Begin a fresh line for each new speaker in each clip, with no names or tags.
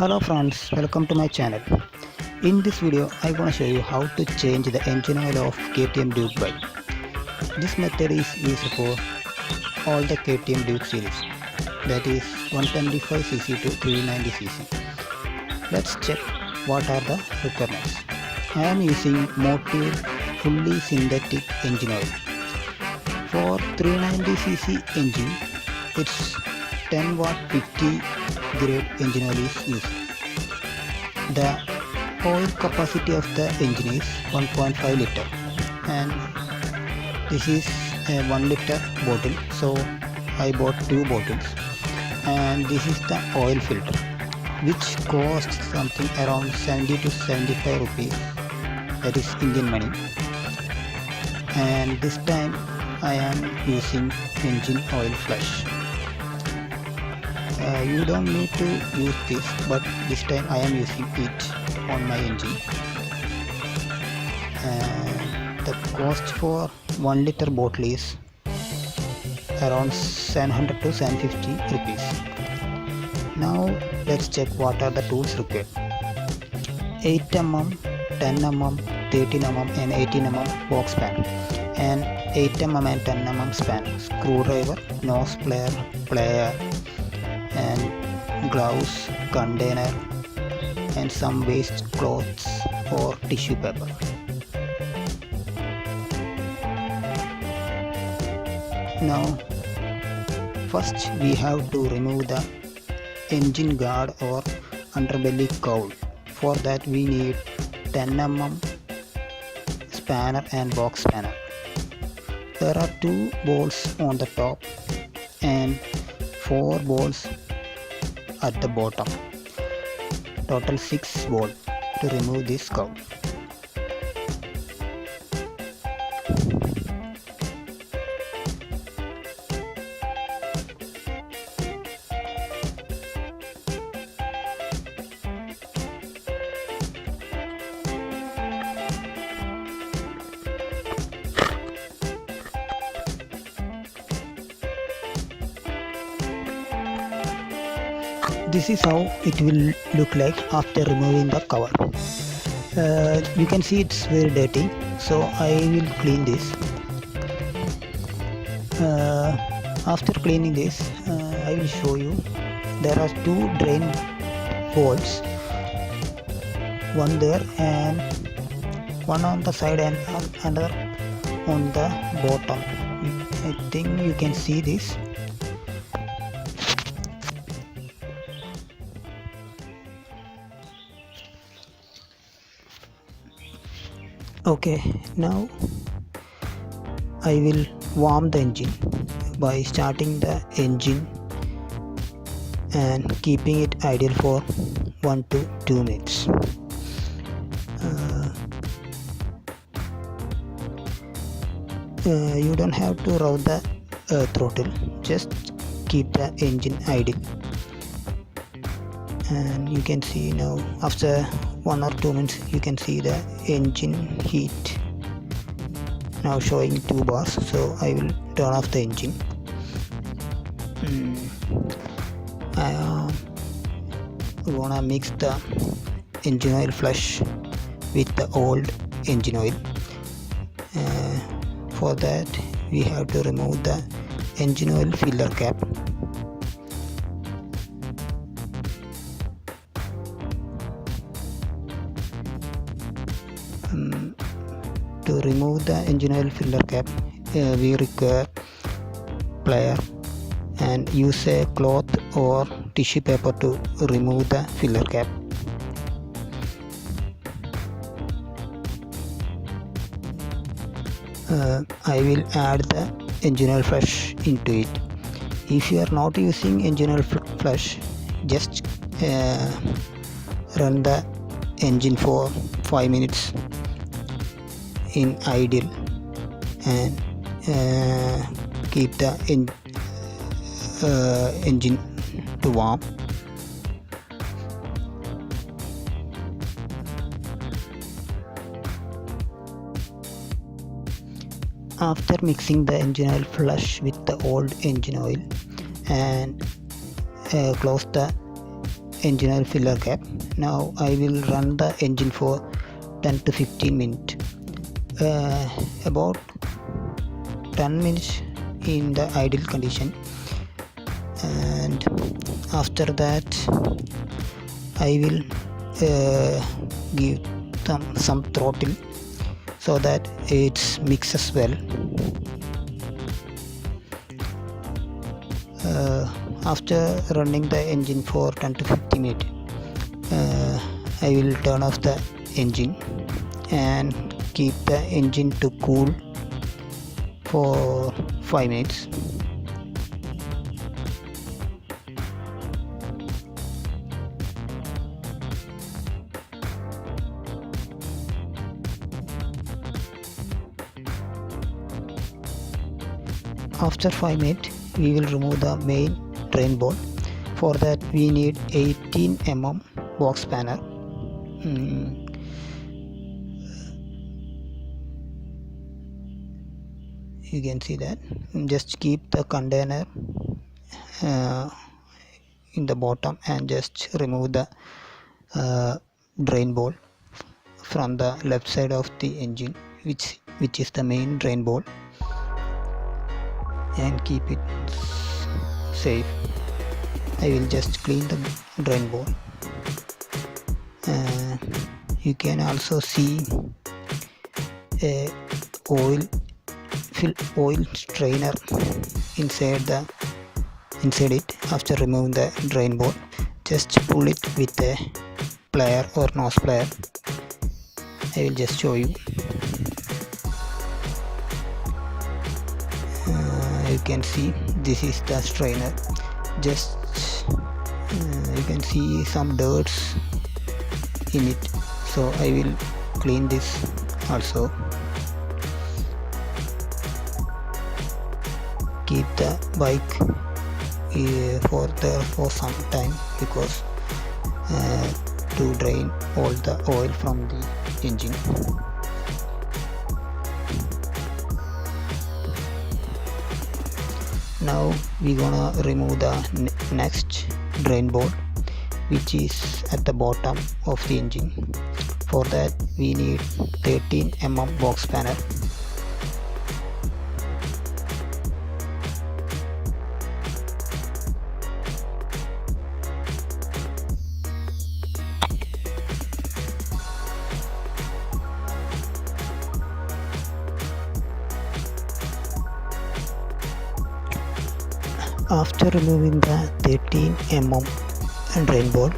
Hello friends, welcome to my channel. In this video I want to show you how to change the engine oil of KTM Duke bike. This method is used for all the KTM Duke series, that is 125cc to 390cc. Let's check what are the requirements. I am using Motul fully synthetic engine oil. For 390cc engine, it's 10 watt 50 grade engine oil is used. The oil capacity of the engine is 1.5 liter and this is a 1 liter bottle, so I bought 2 bottles, and this is the oil filter which costs something around 70 to 75 rupees, that is Indian money. And this time I am using engine oil flush. You don't need to use this, but this time I am using it on my engine. The cost for 1 liter bottle is around 700 to 750 rupees. Now let's check what are the tools required. 8mm, 10mm, 13mm and 18mm box span, and 8mm and 10mm span, screwdriver, nose plier, and gloves, container, and some waste cloths or tissue paper. Now first we have to remove the engine guard or underbelly cowl. For that we need 10mm spanner and box spanner. There are 2 bolts on the top and 4 bolts at the bottom. Total 6 bolts to remove this cowl. This is how it will look like after removing the cover. You can see it's very dirty, so I will clean this. After cleaning this, I will show you there are 2 drain holes, one there and one on the side and another on the bottom. I think you can see this. Okay, now I will warm the engine by starting the engine and keeping it idle for 1 to 2 minutes. You don't have to rev the throttle, just keep the engine idle. And you can see now after 1 or 2 minutes you can see the engine heat now showing 2 bars, so I will turn off the engine. I wanna mix the engine oil flush with the old engine oil. For that we have to remove the engine oil filler cap. To remove the engine oil filler cap, we require plier and use a cloth or tissue paper to remove the filler cap. I will add the engine oil flush into it. If you are not using engine oil flush, just run the engine for 5 minutes in idle and keep the engine to warm. After mixing the engine oil flush with the old engine oil and close the engine oil filler cap. Now I will run the engine for 10 to 15 minutes. About 10 minutes in the idle condition, and after that I will give some throttle so that it mixes well. After running the engine for 10 to 15 minutes, I will turn off the engine and keep the engine to cool for 5 minutes. After 5 minutes, we will remove the main drain bowl. For that we need 18 mm box spanner. You can see that. Just keep the container in the bottom and just remove the drain bowl from the left side of the engine, which is the main drain bowl, and keep it safe. I will just clean the drain bowl. You can also see a oil strainer inside it. After removing the drain bowl, just pull it with a plier or nose plier. I will just show you. You can see this is the strainer. Just you can see some dirts in it, so I will clean this also. Keep the bike for some time, because to drain all the oil from the engine. Now we gonna remove the next drain bowl, which is at the bottom of the engine. For that we need 13 mm box spanner. After removing the 13 mm drain bowl,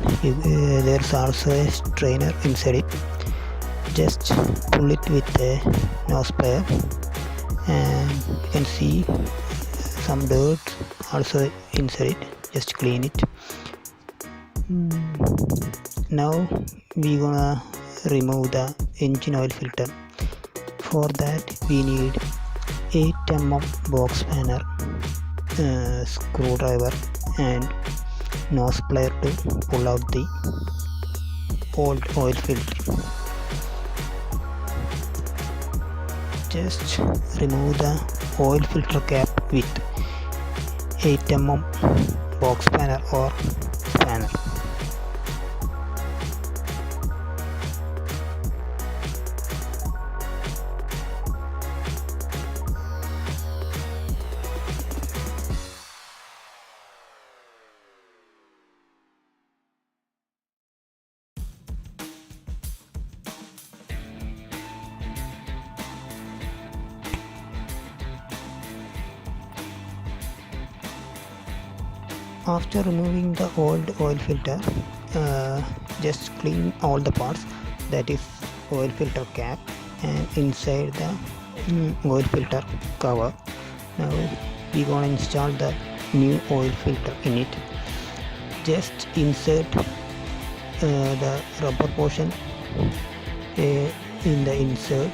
there's also a strainer inside it. Just pull it with a nose plier, and you can see some dirt also inside it. Just clean it. Now we gonna remove the engine oil filter. For that we need 8 mm box spanner, screwdriver and nose plier to pull out the old oil filter. Just remove the oil filter cap with 8 mm box spanner or spanner. After removing the old oil filter, just clean all the parts, that is oil filter cap and inside the oil filter cover. Now we gonna install the new oil filter in it. Just insert the rubber portion in the insert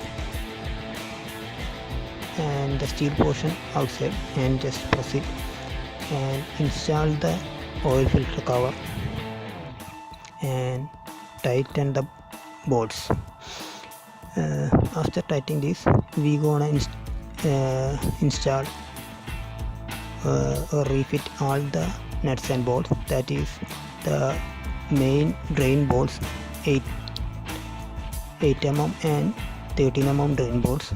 and the steel portion outside, and just press it and install the oil filter cover and tighten the bolts. After tightening this, we gonna install or refit all the nuts and bolts, that is the main drain bolts, 8 mm and 13 mm drain bolts.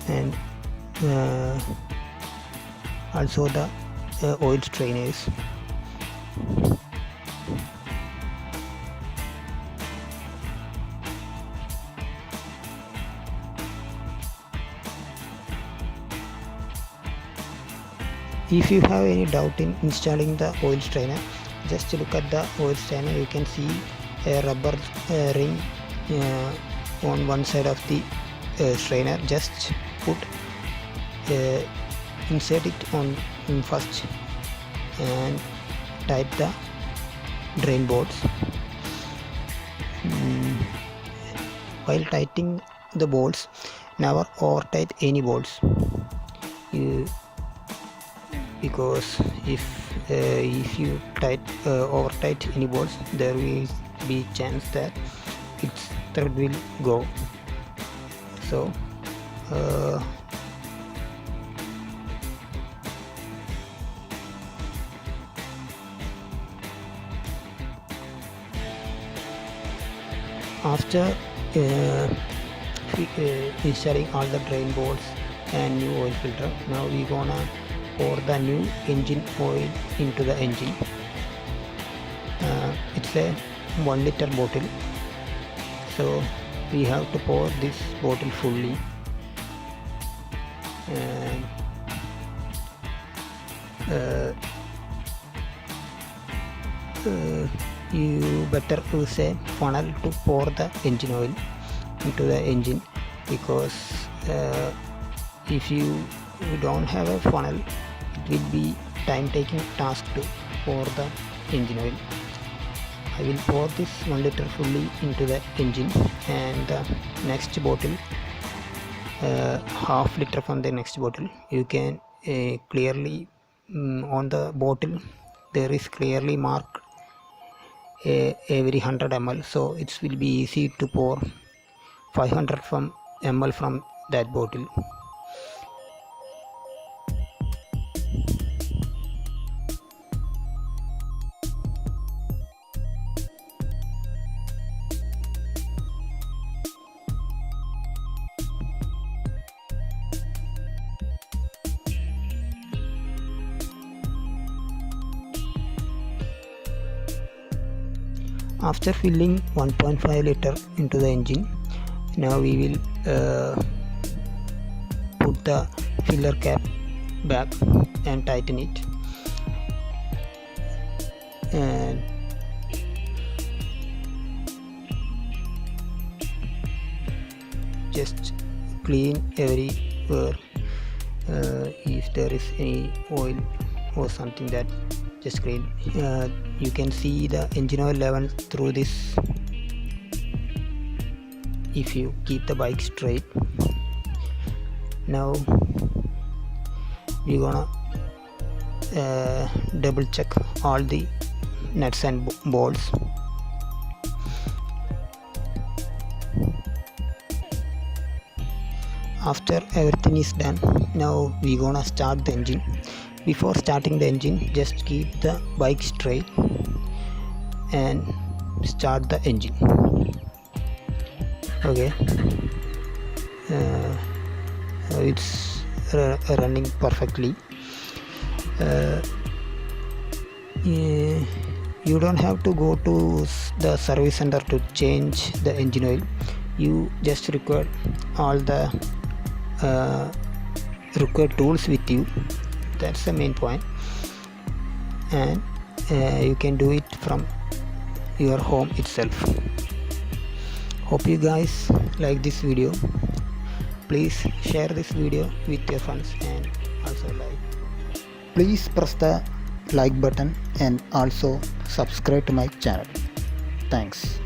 And also the oil strainers. If you have any doubt in installing the oil strainer, just look at the oil strainer. You can see a rubber ring on one side of the strainer. Just insert it on first and tight the drain bolts. While tightening the bolts, never over tight any bolts, because if you over tight any bolts, there will be chance that its thread will go. So after installing all the drain bolts and new oil filter, now we gonna pour the new engine oil into the engine. It's a 1 liter bottle, so we have to pour this bottle fully. And you better use a funnel to pour the engine oil into the engine, because if you don't have a funnel, it will be time taking task to pour the engine oil. I will pour this 1 liter fully into the engine, and the next bottle, half liter from the next bottle. You can clearly on the bottle there is clearly marked every 100 ml, so it will be easy to pour 500 ml from that bottle. After filling 1.5 liter into the engine, now we will put the filler cap back and tighten it, and just clean everywhere. If there is any oil or something, that just clean. You can see the engine oil level through this if you keep the bike straight. Now we're gonna double check all the nuts and bolts. After everything is done, now we're gonna start the engine. Before starting the engine, just keep the bike straight and start the engine. Okay, it's running perfectly. You don't have to go to the service center to change the engine oil. You just require all the required tools with you. That's the main point, and you can do it from your home itself. Hope you guys like this video. Please share this video with your friends, and also please press the like button and also subscribe to my channel. Thanks.